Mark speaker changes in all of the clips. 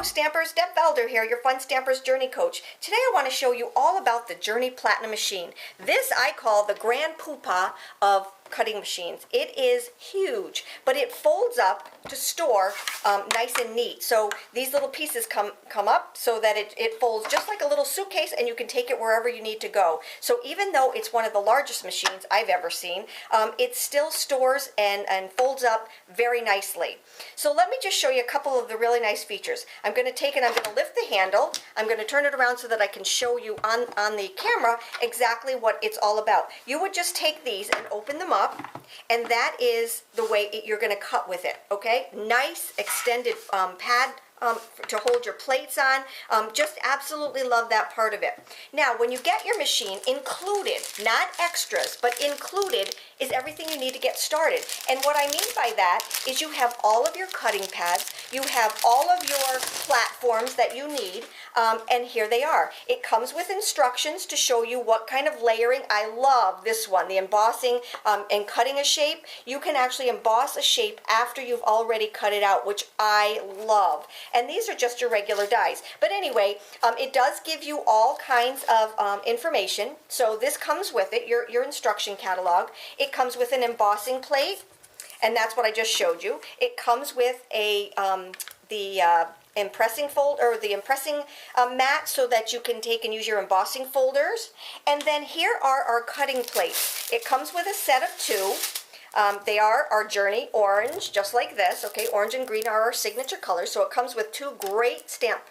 Speaker 1: Stampers, Deb Valder here, your Fun Stampers Journey Coach. Today I want to show you all about the Journey Platinum machine. This I call the grand poobah of cutting machines. It is huge, but it folds up to store nice and neat. So these little pieces come up so that it folds just like a little suitcase, and you can take it wherever you need to go. So even though it's one of the largest machines I've ever seen, it still stores and folds up very nicely. So let me just show you a couple of the really nice features. I'm going to take it, I'm going to lift the handle, I'm going to turn it around so that I can show you on the camera exactly what it's all about. You would just take these and open them up, and that is the way you're going to cut with it, okay? Nice extended pad to hold your plates on. Just absolutely love that part of it. Now, when you get your machine, included, not extras, but included is everything you need to get started. And what I mean by that is you have all of your cutting pads, you have all of your platforms that you need, and here they are. It comes with instructions to show you what kind of layering. I love this one, the embossing and cutting a shape. You can actually emboss a shape after you've already cut it out, which I love. And these are just your regular dies. But anyway, it does give you all kinds of information. So this comes with it, your instruction catalog. It comes with an embossing plate, and that's what I just showed you. It comes with the impressing mat so that you can take and use your embossing folders. And then here are our cutting plates. It comes with a set of two. They are our Journey Orange, just like this. Okay, orange and green are our signature colors, so it comes with two great stamp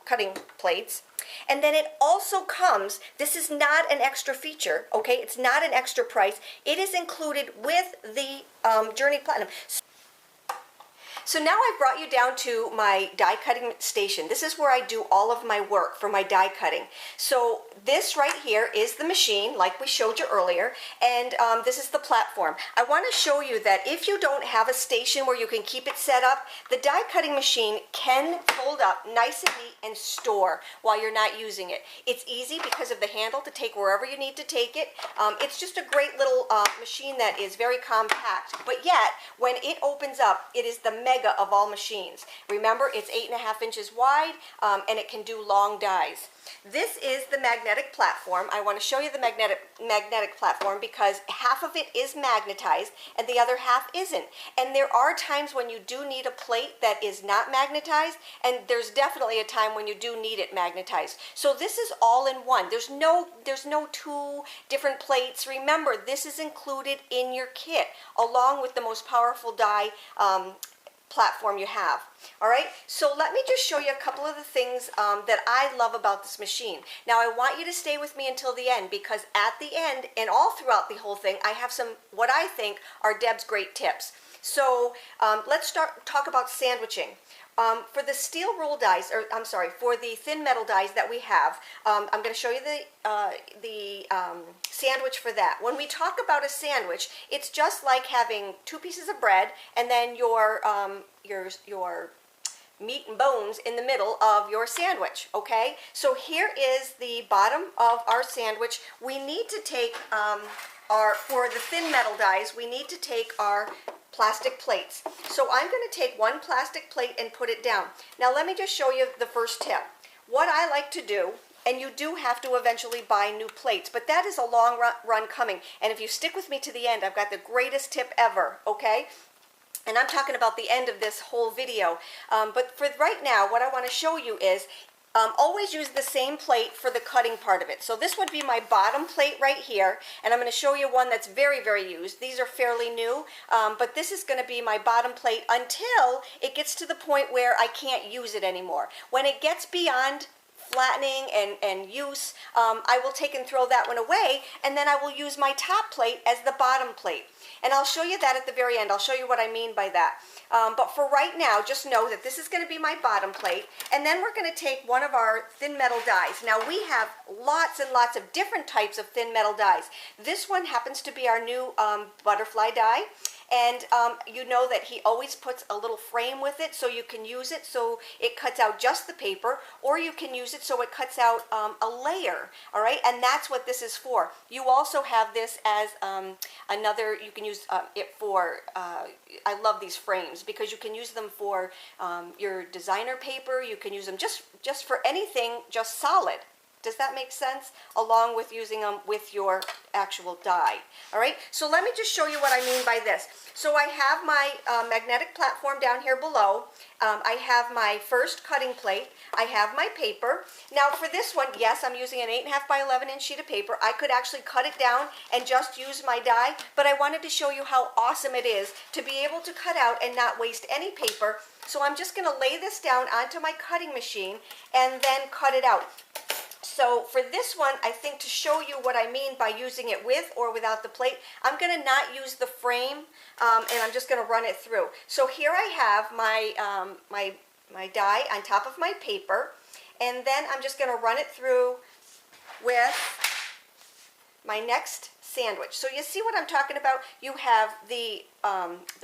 Speaker 1: cutting plates. And then it also comes, this is not an extra feature, okay? It's not an extra price. It is included with the Journey Platinum. So now I've brought you down to my die cutting station. This is where I do all of my work for my die cutting. So this right here is the machine, like we showed you earlier, and this is the platform. I want to show you that if you don't have a station where you can keep it set up, the die cutting machine can fold up nice and neat and store while you're not using it. It's easy because of the handle to take wherever you need to take it. It's just a great little machine that is very compact, but yet when it opens up, it is the mega of all machines. Remember, it's 8.5 inches wide, and it can do long dies. This is the magnetic platform. I want to show you the magnetic platform because half of it is magnetized and the other half isn't. And there are times when you do need a plate that is not magnetized, and there's definitely a time when you do need it magnetized. So this is all in one. There's no two different plates. Remember, this is included in your kit along with the most powerful die platform you have. All right, so let me just show you a couple of the things that I love about this machine. Now I want you to stay with me until the end, because at the end and all throughout the whole thing I have some what I think are Deb's great tips. So let's talk about sandwiching. For the steel roll dies, or I'm sorry, for the thin metal dies that we have, I'm going to show you the sandwich for that. When we talk about a sandwich, it's just like having two pieces of bread and then your meat and bones in the middle of your sandwich, okay? So here is the bottom of our sandwich. We need to take for the thin metal dies, we need to take our plastic plates. So I'm going to take one plastic plate and put it down. Now let me just show you the first tip. What I like to do, and you do have to eventually buy new plates, but that is a long run coming. And if you stick with me to the end, I've got the greatest tip ever, okay? And I'm talking about the end of this whole video. But for right now, what I want to show you is always use the same plate for the cutting part of it. So this would be my bottom plate right here, and I'm going to show you one that's very, very used. These are fairly new, but this is going to be my bottom plate until it gets to the point where I can't use it anymore. When it gets beyond flattening and use, I will take and throw that one away, and then I will use my top plate as the bottom plate. And I'll show you that at the very end. I'll show you what I mean by that. But for right now, just know that this is going to be my bottom plate, and then we're going to take one of our thin metal dies. Now we have lots and lots of different types of thin metal dies. This one happens to be our new butterfly die, And you know that he always puts a little frame with it, so you can use it so it cuts out just the paper, or you can use it so it cuts out a layer, all right? And that's what this is for. You also have this as another, you can use it for, I love these frames because you can use them for your designer paper. You can use them just for anything, just solid. Does that make sense? Along with using them with your actual die. All right, so let me just show you what I mean by this. So I have my magnetic platform down here below. I have my first cutting plate. I have my paper. Now for this one, yes, I'm using an 8.5 by 11 inch sheet of paper. I could actually cut it down and just use my die, but I wanted to show you how awesome it is to be able to cut out and not waste any paper. So I'm just going to lay this down onto my cutting machine and then cut it out. So for this one, I think to show you what I mean by using it with or without the plate, I'm going to not use the frame, and I'm just going to run it through. So here I have my, my die on top of my paper, and then I'm just going to run it through with my next sandwich. So you see what I'm talking about? You have the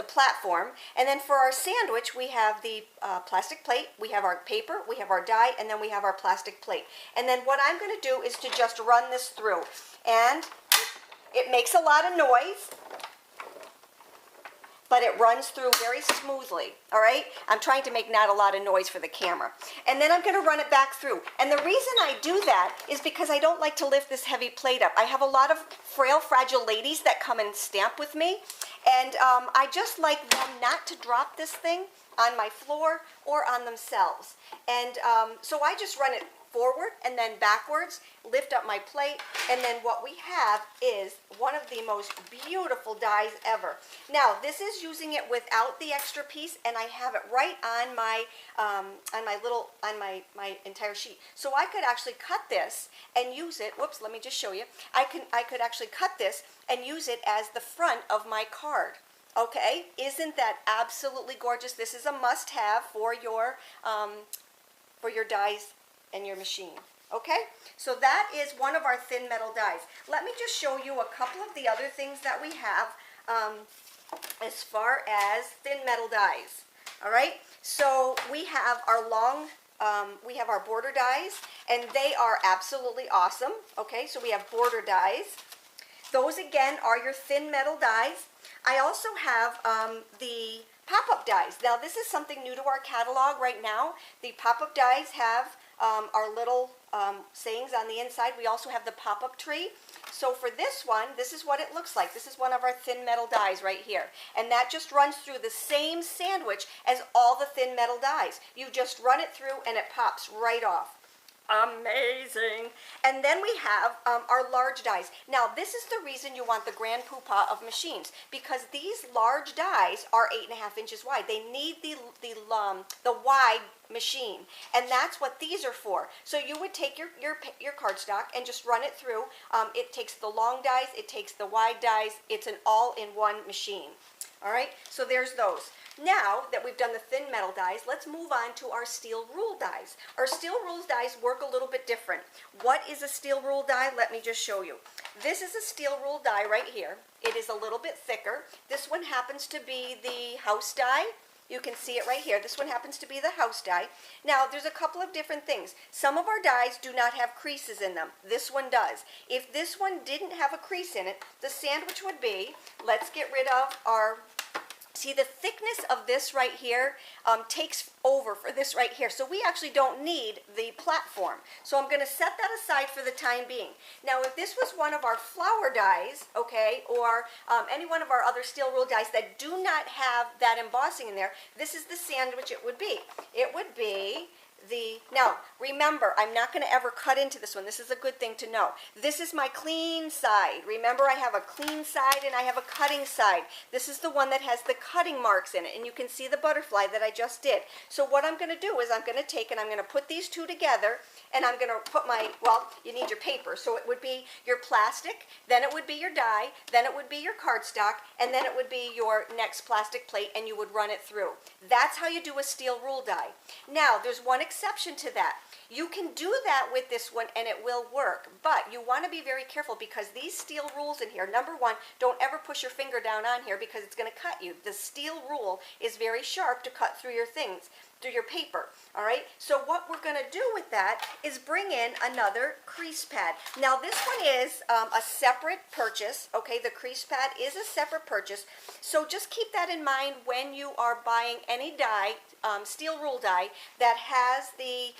Speaker 1: platform, and then for our sandwich we have the plastic plate, we have our paper, we have our die, and then we have our plastic plate. And then what I'm going to do is to just run this through, and it makes a lot of noise, but it runs through very smoothly, all right? I'm trying to make not a lot of noise for the camera. And then I'm gonna run it back through. And the reason I do that is because I don't like to lift this heavy plate up. I have a lot of frail, fragile ladies that come and stamp with me, and I just like them not to drop this thing on my floor or on themselves. And so I just run it forward and then backwards, lift up my plate, and then what we have is one of the most beautiful dies ever. Now this is using it without the extra piece, and I have it right on my my entire sheet. So I could actually cut this and use it. Whoops, let me just show you. I could actually cut this and use it as the front of my card. Okay, isn't that absolutely gorgeous? This is a must-have for your dies and your machine. Okay, so that is one of our thin metal dies. Let me just show you a couple of the other things that we have as far as thin metal dies. All right, so we have our we have our border dies, and they are absolutely awesome. Okay, so we have border dies. Those again are your thin metal dies. I also have the pop-up dies. Now this is something new to our catalog right now. The pop-up dies have our little sayings on the inside. We also have the pop-up tree. So for this one, this is what it looks like. This is one of our thin metal dies right here. And that just runs through the same sandwich as all the thin metal dies. You just run it through and it pops right off. Amazing. And then we have our large dies. Now this is the reason you want the grand poopah of machines, because these large dies are 8.5 inches wide. They need the wide machine, and that's what these are for. So you would take your cardstock and just run it through. It takes the long dies, it takes the wide dies. It's an all-in-one machine. All right, so there's those. Now that we've done the thin metal dies, let's move on to our steel rule dies. Our steel rule dies work a little bit different. What is a steel rule die? Let me just show you. This is a steel rule die right here. It is a little bit thicker. This one happens to be the house die. You can see it right here. This one happens to be the house die. Now, there's a couple of different things. Some of our dies do not have creases in them. This one does. If this one didn't have a crease in it, the sandwich would be, let's get rid of our, see, the thickness of this right here takes over for this right here. So we actually don't need the platform. So I'm going to set that aside for the time being. Now, if this was one of our flower dies, okay, or any one of our other steel rule dies that do not have that embossing in there, this is the sandwich it would be. It would be now remember, I'm not going to ever cut into this one. This is a good thing to know. This is my clean side. Remember, I have a clean side and I have a cutting side. This is the one that has the cutting marks in it, and you can see the butterfly that I just did. So what I'm going to do is I'm going to take and I'm going to put these two together, and I'm going to put my, well, you need your paper. So it would be your plastic, then it would be your die, then it would be your cardstock, and then it would be your next plastic plate, and you would run it through. That's how you do a steel rule die. Now, there's one exception to that. You can do that with this one and it will work, but you want to be very careful because these steel rules in here, number one, don't ever push your finger down on here because it's going to cut you. The steel rule is very sharp to cut through your things, through your paper, all right? So what we're going to do with that is bring in another crease pad. Now this one is a separate purchase, okay? The crease pad is a separate purchase, so just keep that in mind when you are buying any die, steel rule die, that has the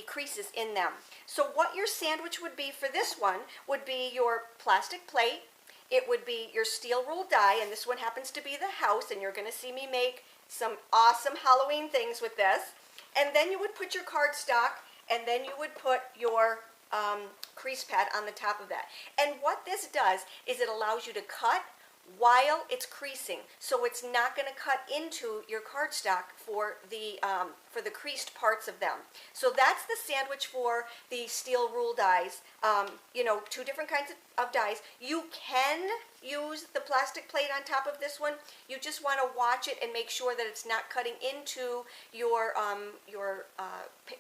Speaker 1: creases in them. So what your sandwich would be for this one would be your plastic plate, it would be your steel rule die, and this one happens to be the house, and you're going to see me make some awesome Halloween things with this. And then you would put your cardstock, and then you would put your crease pad on the top of that. And what this does is it allows you to cut while it's creasing, so it's not going to cut into your cardstock for the creased parts of them. So that's the sandwich for the steel rule dies. You know, two different kinds of dies. You can use the plastic plate on top of this one. You just want to watch it and make sure that it's not cutting into your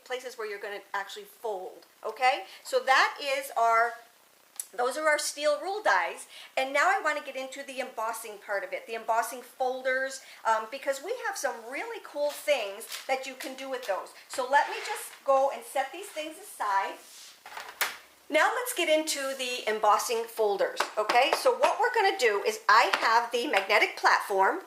Speaker 1: places where you're going to actually fold. Okay, so that is those are our steel rule dies, and now I want to get into the embossing part of it, the embossing folders, because we have some really cool things that you can do with those. So let me just go and set these things aside. Now let's get into the embossing folders, okay? So what we're going to do is I have the magnetic platform,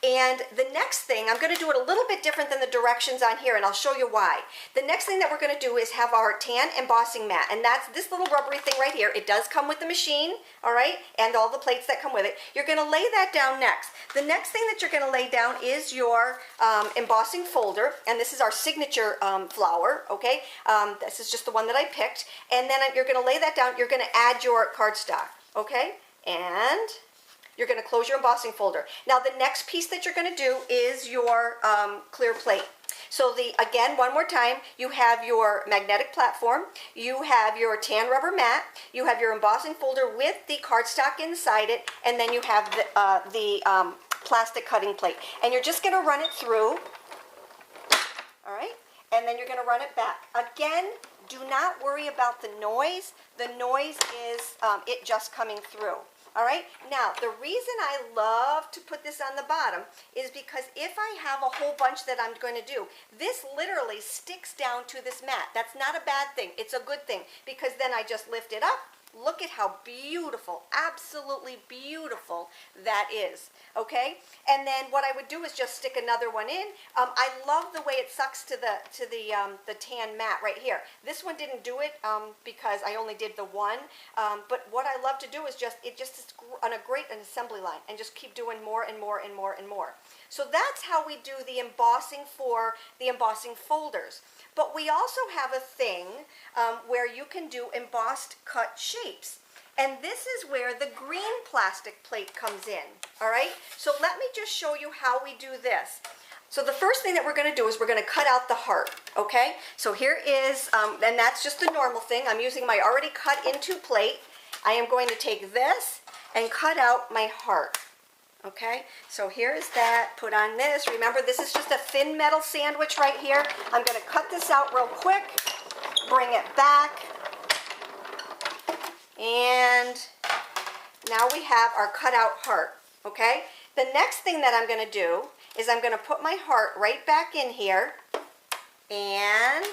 Speaker 1: and the next thing, I'm going to do it a little bit different than the directions on here, and I'll show you why. The next thing that we're going to do is have our tan embossing mat, and that's this little rubbery thing right here. It does come with the machine, all right, and all the plates that come with it. You're going to lay that down next. The next thing that you're going to lay down is your embossing folder, and this is our signature flower, okay? This is just the one that I picked, and then you're going to lay that down. You're going to add your cardstock, okay? And you're going to close your embossing folder. Now the next piece that you're going to do is your clear plate. So again, one more time, you have your magnetic platform, you have your tan rubber mat, you have your embossing folder with the cardstock inside it, and then you have the plastic cutting plate. And you're just going to run it through, all right? And then you're going to run it back. Again, do not worry about the noise. The noise is it just coming through. All right, now the reason I love to put this on the bottom is because if I have a whole bunch that I'm going to do, this literally sticks down to this mat. That's not a bad thing. It's a good thing because then I just lift it up. Look at how beautiful, absolutely beautiful that is, okay? And then what I would do is just stick another one in. I love the way it sucks to the tan mat right here. This one didn't do it because I only did the one, but what I love to do is it just is on a great assembly line and just keep doing more and more and more and more. So that's how we do the embossing for the embossing folders. But we also have a thing where you can do embossed cut shapes. And this is where the green plastic plate comes in, all right? So let me just show you how we do this. So the first thing that we're going to do is we're going to cut out the heart, okay? So here is, and that's just the normal thing. I'm using my already cut into plate. I am going to take this and cut out my heart. Okay, so here's that, put on this. Remember, this is just a thin metal sandwich right here. I'm going to cut this out real quick, bring it back, and now we have our cut out heart, okay? The next thing that I'm going to do is I'm going to put my heart right back in here and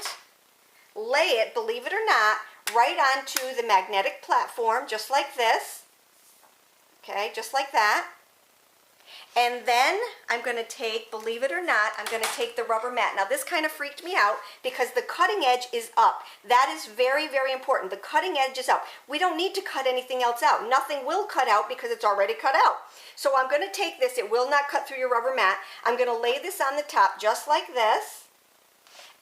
Speaker 1: lay it, believe it or not, right onto the magnetic platform, just like this, okay, just like that. And then I'm going to take, believe it or not, I'm going to take the rubber mat. Now this kind of freaked me out because the cutting edge is up. That is very, very important. The cutting edge is up. We don't need to cut anything else out. Nothing will cut out because it's already cut out. So I'm going to take this. It will not cut through your rubber mat. I'm going to lay this on the top just like this.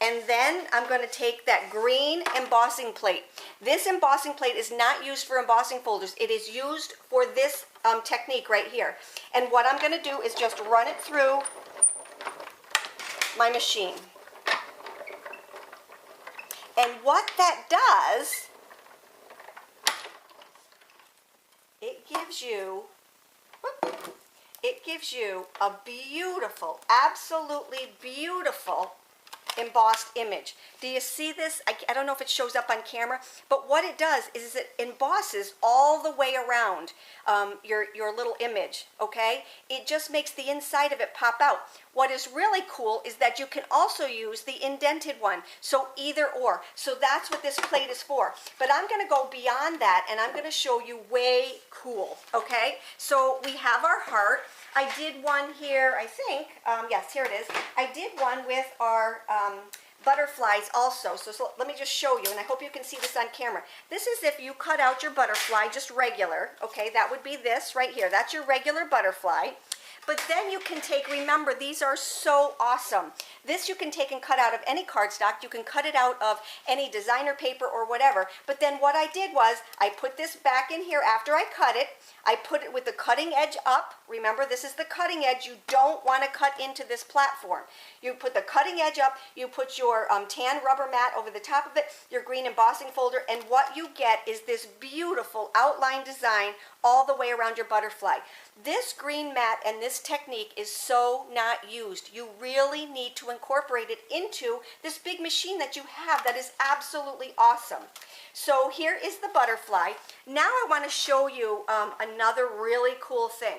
Speaker 1: And then I'm going to take that green embossing plate. This embossing plate is not used for embossing folders. It is used for this technique right here. And what I'm going to do is just run it through my machine. And what that does, it gives you a beautiful, absolutely beautiful embossed image. Do you see this? I don't know if it shows up on camera, but what it does is it embosses all the way around your little image, okay? It just makes the inside of it pop out. What is really cool is that you can also use the indented one, so either or. So that's what this plate is for. But I'm going to go beyond that, and I'm going to show you way cool, okay? So we have our heart. I did one here, I think, yes, here it is. I did one with our butterflies also. So let me just show you, and I hope you can see this on camera. This is if you cut out your butterfly, just regular, okay? That would be this right here. That's your regular butterfly. But then you can take, remember, these are so awesome. This you can take and cut out of any cardstock. You can cut it out of any designer paper or whatever. But then what I did was I put this back in here after I cut it. I put it with the cutting edge up. Remember, this is the cutting edge. You don't want to cut into this platform. You put the cutting edge up. You put your tan rubber mat over the top of it, your green embossing folder, and what you get is this beautiful outline design all the way around your butterfly. This green mat and this technique is so not used. You really need to incorporate it into this big machine that you have that is absolutely awesome. So here is the butterfly. Now I want to show you another really cool thing.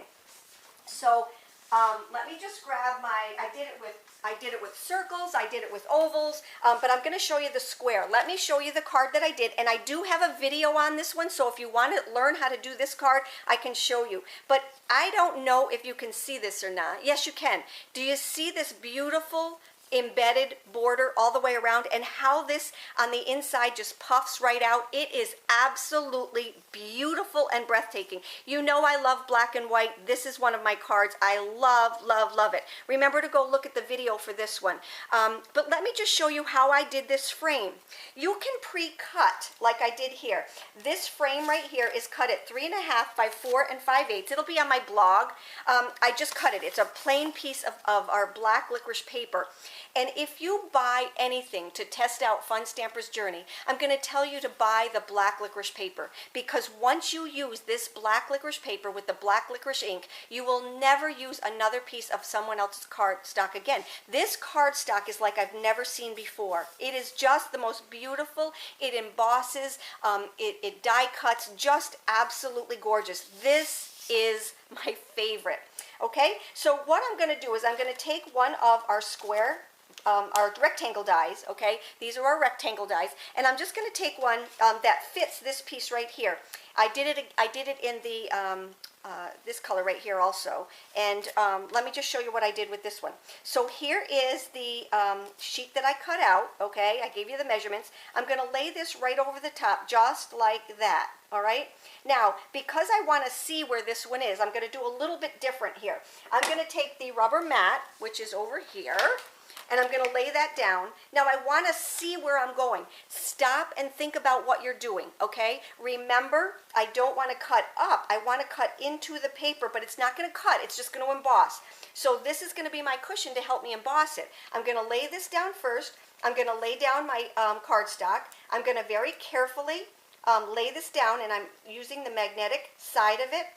Speaker 1: So let me just grab my, I did it with circles, I did it with ovals, but I'm going to show you the square. Let me show you the card that I did, and I do have a video on this one, so if you want to learn how to do this card, I can show you. But I don't know if you can see this or not. Yes, you can. Do you see this beautiful embedded border all the way around, and how this on the inside just puffs right out? It is absolutely beautiful and breathtaking. You know I love black and white. This is one of my cards. I love, love, love it. Remember to go look at the video for this one. But let me just show you how I did this frame. You can pre-cut like I did here. This frame right here is cut at 3.5 by 4 5/8. It'll be on my blog. I just cut it. It's a plain piece of our black licorice paper. And if you buy anything to test out Fun Stamper's Journey, I'm going to tell you to buy the black licorice paper, because once you use this black licorice paper with the black licorice ink, you will never use another piece of someone else's cardstock again. This cardstock is like I've never seen before. It is just the most beautiful. It embosses, it die cuts, just absolutely gorgeous. This is my favorite. Okay, so what I'm going to do is I'm going to take one of our square, our rectangle dies, okay? These are our rectangle dies, and I'm just going to take one that fits this piece right here. I did it in the this color right here also, and let me just show you what I did with this one. So here is the sheet that I cut out, okay? I gave you the measurements. I'm going to lay this right over the top, just like that, all right? Now, because I want to see where this one is, I'm going to do a little bit different here. I'm going to take the rubber mat, which is over here, and I'm going to lay that down. Now I want to see where I'm going. Stop and think about what you're doing, okay? Remember, I don't want to cut up. I want to cut into the paper, but it's not going to cut. It's just going to emboss. So this is going to be my cushion to help me emboss it. I'm going to lay this down first. I'm going to lay down my cardstock. I'm going to very carefully lay this down, and I'm using the magnetic side of it.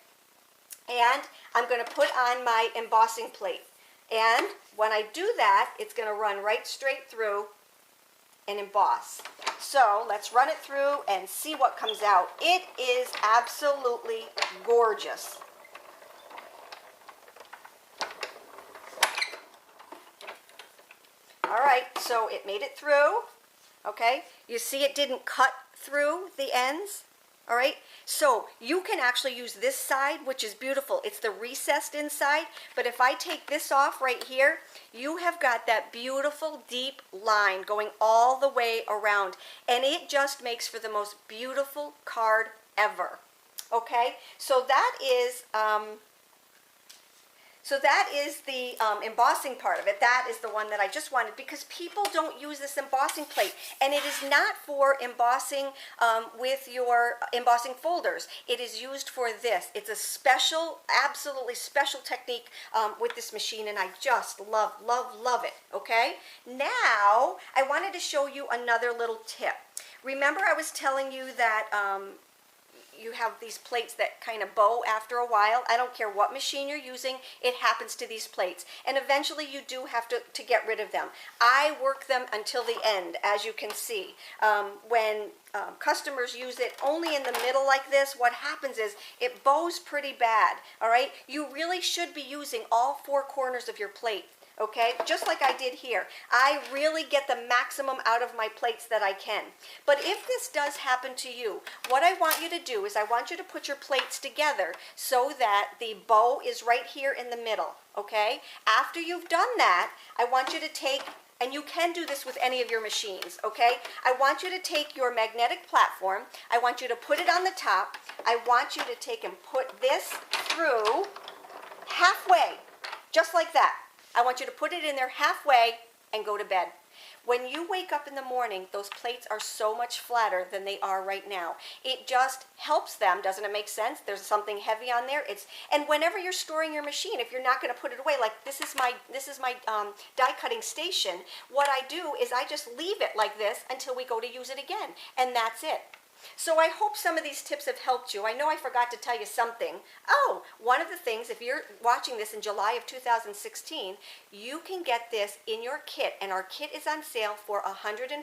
Speaker 1: And I'm going to put on my embossing plate. And when I do that, it's going to run right straight through and emboss. So let's run it through and see what comes out. It is absolutely gorgeous. All right, so it made it through. Okay, you see it didn't cut through the ends. All right, so you can actually use this side, which is beautiful. It's the recessed inside, but if I take this off right here, you have got that beautiful deep line going all the way around, and it just makes for the most beautiful card ever. Okay, so that is the embossing part of it. That is the one that I just wanted, because people don't use this embossing plate, and it is not for embossing with your embossing folders. It is used for this. It's a special, absolutely special technique with this machine, and I just love, love, love it. Okay, now I wanted to show you another little tip. Remember I was telling you that you have these plates that kind of bow after a while. I don't care what machine you're using, it happens to these plates. And eventually you do have to get rid of them. I work them until the end, as you can see. When customers use it only in the middle like this, what happens is it bows pretty bad, all right? You really should be using all four corners of your plate. Okay, just like I did here. I really get the maximum out of my plates that I can. But if this does happen to you, what I want you to do is I want you to put your plates together so that the bow is right here in the middle, okay? After you've done that, I want you to take, and you can do this with any of your machines, okay? I want you to take your magnetic platform, I want you to put it on the top, I want you to take and put this through halfway, just like that. I want you to put it in there halfway and go to bed. When you wake up in the morning, those plates are so much flatter than they are right now. It just helps them. Doesn't it make sense? There's something heavy on there. And whenever you're storing your machine, if you're not going to put it away, like this is my die cutting station, what I do is I just leave it like this until we go to use it again, and that's it. So I hope some of these tips have helped you. I know I forgot to tell you something. Oh, one of the things, if you're watching this in July of 2016, you can get this in your kit, and our kit is on sale for $149.99.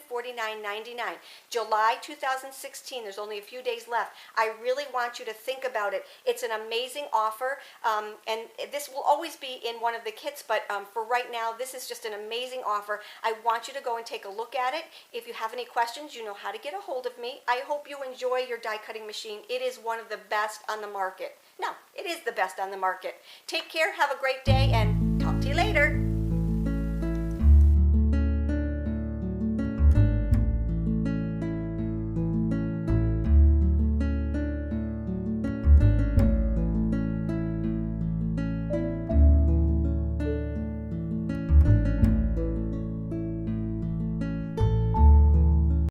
Speaker 1: July 2016, there's only a few days left. I really want you to think about it. It's an amazing offer, and this will always be in one of the kits, but for right now, this is just an amazing offer. I want you to go and take a look at it. If you have any questions, you know how to get a hold of me. I hope you enjoy your die cutting machine. It is one of the best on the market. No, it is the best on the market. Take care, have a great day, and talk to you later.